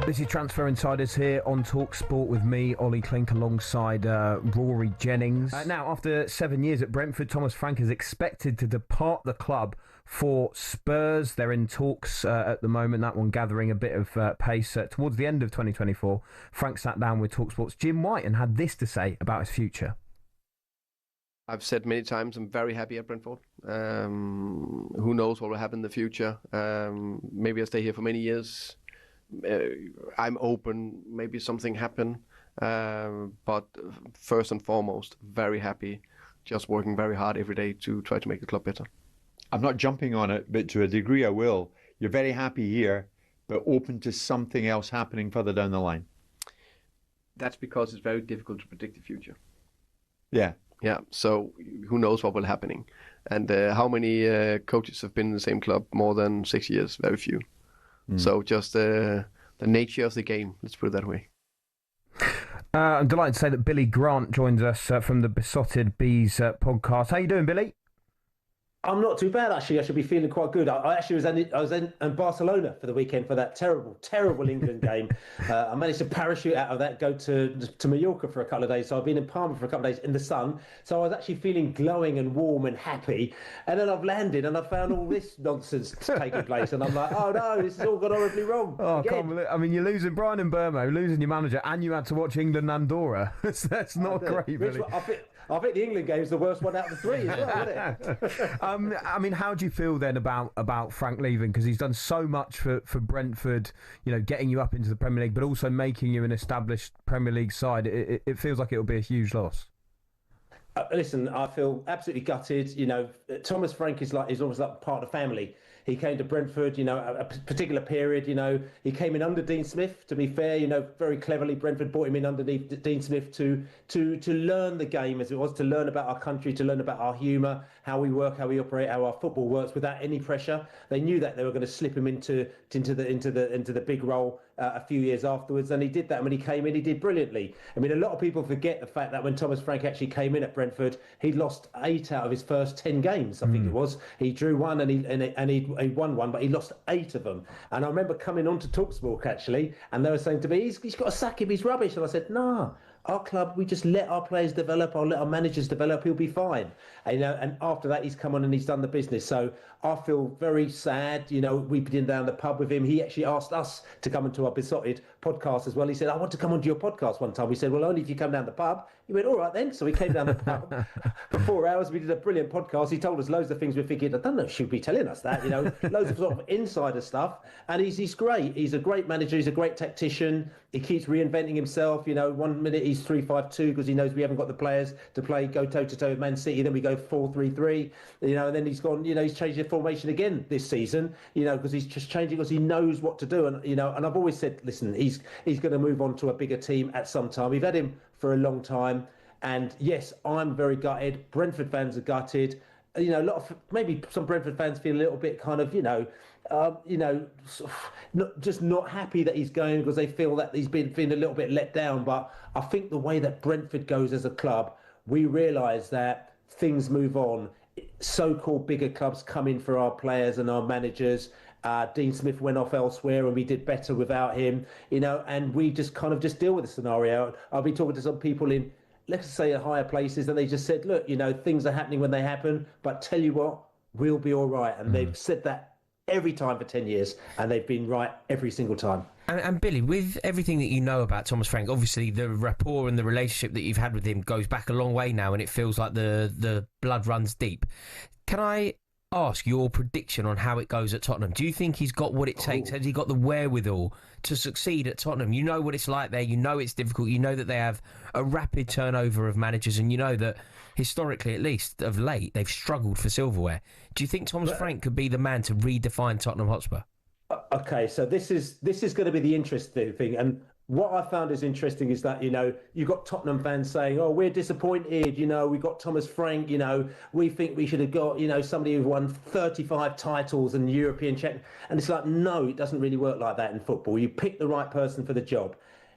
This is Transfer Insiders here on Talksport with me, Olly, Clink, alongside Rory, Jennings. Now, after 7 years at Brentford, Thomas Frank is expected to depart the club for Spurs. They're in talks at the moment, that one gathering a bit of pace. Towards the end of 2024, Frank sat down with Talksport's Jim White and had this to say about his future. I've said many times I'm very happy at Brentford. Who knows what will happen in the future? Maybe I'll stay here for many years. I'm open. Maybe something happen. But first and foremost, very happy. Just working very hard every day to try to make the club better. I'm not jumping on it, but to a degree I will. You're very happy here, but open to something else happening further down the line. That's because it's very difficult to predict the future. Yeah. Yeah, so who knows what will happening. And how many coaches have been in the same club more than 6 years? Very few. So just the nature of the game, let's put it that way. I'm delighted to say that Billy Grant joins us from the Beesotted Bees podcast. How you doing, Billy? I'm not too bad, actually. I should be feeling quite good. I was in Barcelona for the weekend for that terrible England game. I managed to parachute out of that, go to Mallorca for a couple of days. So I've been in Palma for a couple of days in the sun. So I was actually feeling glowing and warm and happy. And then I've landed and I found all this nonsense taking place. And I'm like, oh no, this has all gone horribly wrong. Oh, I can't believe. I mean, you're losing Brian and Burmo, losing your manager, and you had to watch England and Andorra. That's not great, Billy. I think the England game is the worst one out of the three as well, isn't it? I mean, how do you feel then about Frank leaving? Because he's done so much for Brentford, you know, getting you up into the Premier League, but also making you an established Premier League side. It feels like it'll be a huge loss. Listen, I feel absolutely gutted. You know, Thomas Frank is almost like part of the family. He came to Brentford, you know, a particular period, you know, he came in under Dean Smith, to be fair, you know, very cleverly Brentford brought him in underneath Dean Smith to learn the game as it was, to learn about our country, to learn about our humour, how we work, how we operate, how our football works without any pressure. They knew that they were going to slip him into the big role a few years afterwards, and he did that. And when he came in, he did brilliantly. I mean, a lot of people forget the fact that when Thomas Frank actually came in at Brentford, he'd lost 8 out of his first 10 games, I think it was. He drew one and he won one, but he lost 8 of them. And I remember coming on to Talksport actually, and they were saying to me, he's got to sack him, he's rubbish. And I said, nah. Our club, we just let our players develop, I'll let our managers develop, he'll be fine. And, you know, and after that, he's come on and he's done the business. So I feel very sad. You know, we've been down the pub with him. He actually asked us to come into our Beesotted podcast as well. He said, I want to come onto your podcast one time. We said, well, only if you come down the pub. He went, all right then. So we came down the pub for 4 hours. We did a brilliant podcast. He told us loads of things we're thinking, I don't know, should be telling us that, you know, loads of sort of insider stuff. And he's great. He's a great manager. He's a great tactician. He keeps reinventing himself. You know, 1 minute he's 3-5-2 because he knows we haven't got the players to go toe-to-toe with Man City. Then we go 4-3-3, you know, and then he's gone, you know, he's changed the formation again this season, you know, because he's just changing because he knows what to do. And, you know, and I've always said, listen, he's going to move on to a bigger team at some time. We've had him for a long time. And yes, I'm very gutted. Brentford fans are gutted. You know, a lot of maybe some Brentford fans feel a little bit kind of, just not happy that he's going because they feel that he's been feeling a little bit let down. But I think the way that Brentford goes as a club, we realise that things move on. So-called bigger clubs come in for our players and our managers. Dean Smith went off elsewhere and we did better without him, you know, and we just kind of just deal with the scenario. I'll be talking to some people in, let's say, at higher places, and they just said, look, you know, things are happening when they happen, but tell you what, we'll be all right. And they've said that every time for 10 years, and they've been right every single time. And Billy, with everything that you know about Thomas Frank, obviously the rapport and the relationship that you've had with him goes back a long way now, and it feels like the blood runs deep. Can I ask your prediction on how it goes at Tottenham? Do you think he's got what it takes? Has he got the wherewithal to succeed at Tottenham? You know what it's like there. You know it's difficult. You know that they have a rapid turnover of managers, and you know that historically, at least of late, they've struggled for silverware. Do you think Thomas Frank could be the man to redefine Tottenham Hotspur? Okay, so this is going to be the interesting thing, and what I found is interesting is that, you know, you've got Tottenham fans saying, oh, we're disappointed, you know, we got Thomas Frank, you know, we think we should have got, you know, somebody who won 35 titles and European champion. And it's like, no, it doesn't really work like that in football. You pick the right person for the job.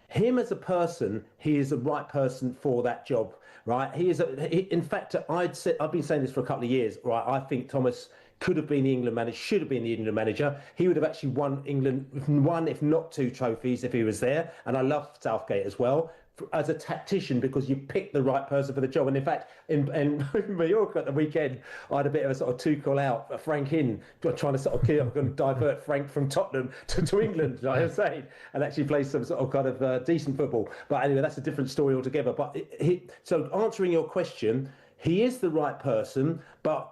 Him as a person, he is the right person for that job, right? In fact, I've been saying this for a couple of years, right? I think Thomas could have been the England manager, should have been the England manager. He would have actually won England one, if not two trophies if he was there. And I love Southgate as well as a tactician, because you pick the right person for the job. And in fact, in Mallorca at the weekend, I had a bit of a sort of Tuchel out, Frank in, trying to sort of going to divert Frank from Tottenham to England, you know what I'm saying, and actually play some sort of kind of decent football. But anyway, that's a different story altogether. But so answering your question, he is the right person, but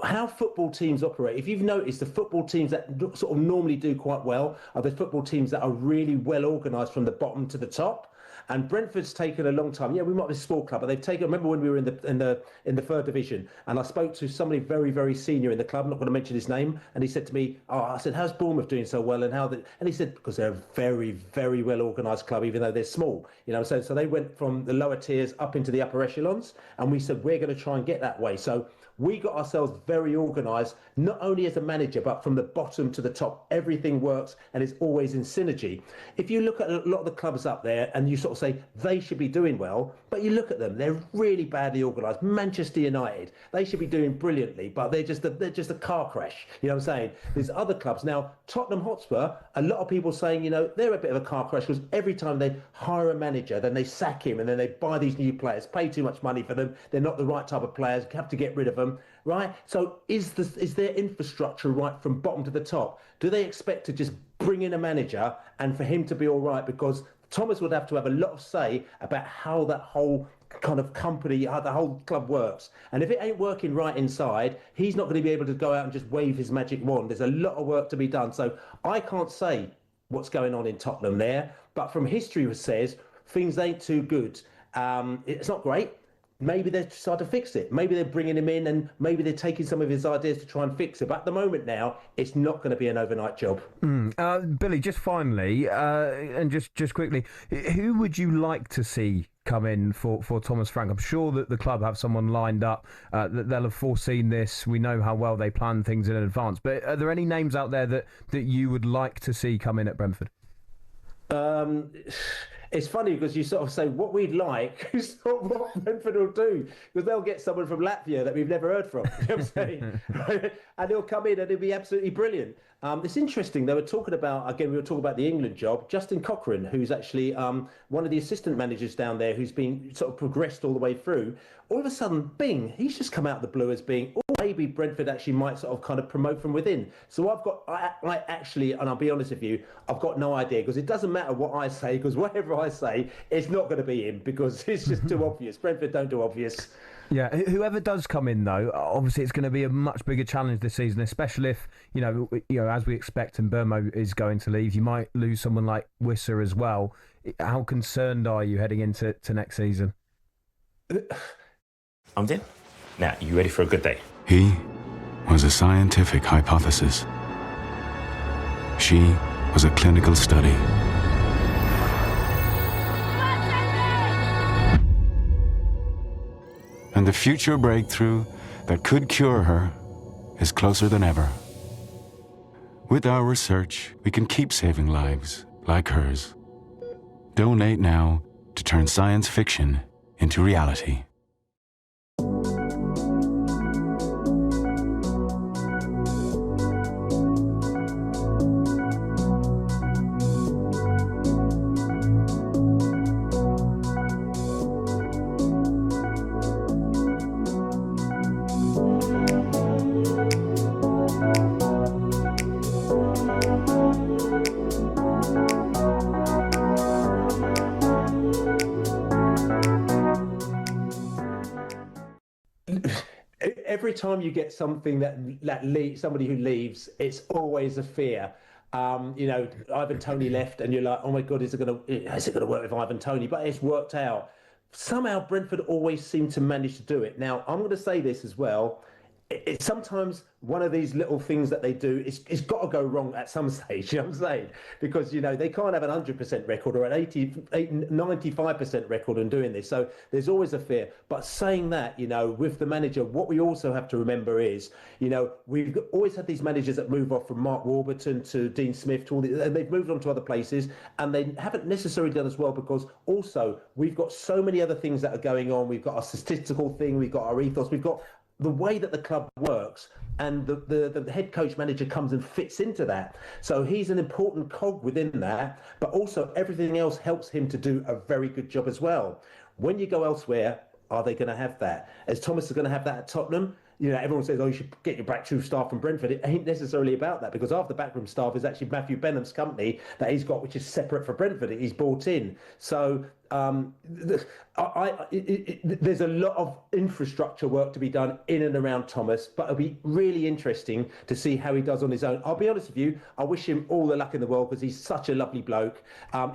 how football teams operate, if you've noticed, the football teams that sort of normally do quite well are the football teams that are really well organised from the bottom to the top. And Brentford's taken a long time. Yeah, we might be a small club, but they've taken. I remember when we were in the third division, and I spoke to somebody very, very senior in the club. I'm not going to mention his name, and he said to me, I said, how's Bournemouth doing so well? And he said, because they're a very, very well organised club, even though they're small. You know, so they went from the lower tiers up into the upper echelons, and we said we're going to try and get that way. So we got ourselves very organised, not only as a manager, but from the bottom to the top. Everything works and it's always in synergy. If you look at a lot of the clubs up there and you sort of say they should be doing well, but you look at them, they're really badly organised. Manchester United, they should be doing brilliantly, but they're just a car crash. You know what I'm saying? There's other clubs. Now, Tottenham Hotspur, a lot of people saying, you know, they're a bit of a car crash because every time they hire a manager, then they sack him and then they buy these new players, pay too much money for them. They're not the right type of players, have to get rid of them. Right? So is their infrastructure right from bottom to the top? Do they expect to just bring in a manager and for him to be all right? Because Thomas would have to have a lot of say about how that whole kind of company, how the whole club works. And if it ain't working right inside, he's not going to be able to go out and just wave his magic wand. There's a lot of work to be done. So I can't say what's going on in Tottenham there, but from history it says things ain't too good. It's not great. Maybe they're trying to fix it. Maybe they're bringing him in and maybe they're taking some of his ideas to try and fix it. But at the moment now, it's not going to be an overnight job. Billy, just finally, and just quickly, who would you like to see come in for Thomas Frank? I'm sure that the club have someone lined up, that they'll have foreseen this. We know how well they plan things in advance. But are there any names out there that you would like to see come in at Brentford? It's funny because you sort of say what we'd like is not what Brentford will do, because they'll get someone from Latvia that we've never heard from. You know what I'm saying? And he'll come in and he'll be absolutely brilliant. It's interesting. They were talking about, again, we were talking about the England job. Justin Cochrane, who's actually one of the assistant managers down there, who's been sort of progressed all the way through. All of a sudden, bing, he's just come out of the blue as being, maybe Brentford actually might sort of kind of promote from within. So I actually, and I'll be honest with you, I've got no idea, because it doesn't matter what I say, because whatever I say, it's not going to be him, because it's just too obvious. Brentford don't do obvious. Yeah, whoever does come in, though, obviously it's going to be a much bigger challenge this season, especially if, you know, as we expect, and Burmo is going to leave, you might lose someone like Wisser as well. How concerned are you heading into next season? I'm in. Now, you ready for a good day? He was a scientific hypothesis. She was a clinical study. And the future breakthrough that could cure her is closer than ever. With our research, we can keep saving lives like hers. Donate now to turn science fiction into reality. Every time you get something somebody who leaves, it's always a fear. You know, Ivan Toney left, and you're like, oh my God, is it going to work with Ivan Toney? But it's worked out. Somehow Brentford always seem to manage to do it. Now, I'm going to say this as well. It's sometimes one of these little things that they do, it's got to go wrong at some stage, you know what I'm saying? Because, you know, they can't have an 100% record or an 95% record in doing this. So there's always a fear. But saying that, you know, with the manager, what we also have to remember is, you know, we've always had these managers that move off from Mark Warburton to Dean Smith to and they've moved on to other places, and they haven't necessarily done as well, because also we've got so many other things that are going on. We've got our statistical thing, we've got our ethos, we've got the way that the club works, and the head coach manager comes and fits into that. So he's an important cog within that, but also everything else helps him to do a very good job as well. When you go elsewhere, are they going to have that? As Thomas is going to have that at Tottenham? You know, everyone says, oh, you should get your backroom staff from Brentford. It ain't necessarily about that, because half the backroom staff is actually Matthew Benham's company that he's got, which is separate for Brentford. He's bought in. So there's a lot of infrastructure work to be done in and around Thomas, but it'll be really interesting to see how he does on his own. I'll be honest with you, I wish him all the luck in the world, because he's such a lovely bloke.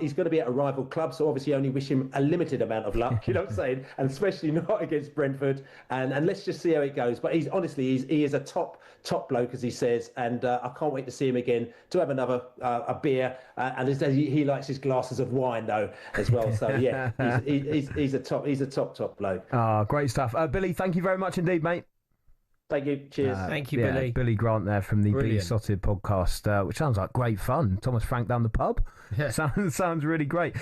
He's going to be at a rival club, so obviously I only wish him a limited amount of luck, you know what I'm saying? And especially not against Brentford. And let's just see how it goes. But he is a top bloke, as he says, and I can't wait to see him again, to have another a beer. And he likes his glasses of wine though as well. So yeah, he's a top bloke. Great stuff, Billy. Thank you very much indeed, mate. Thank you. Cheers. Thank you, Billy. Billy Grant there from the Beesotted podcast, which sounds like great fun. Thomas Frank down the pub. Yeah. Sounds really great.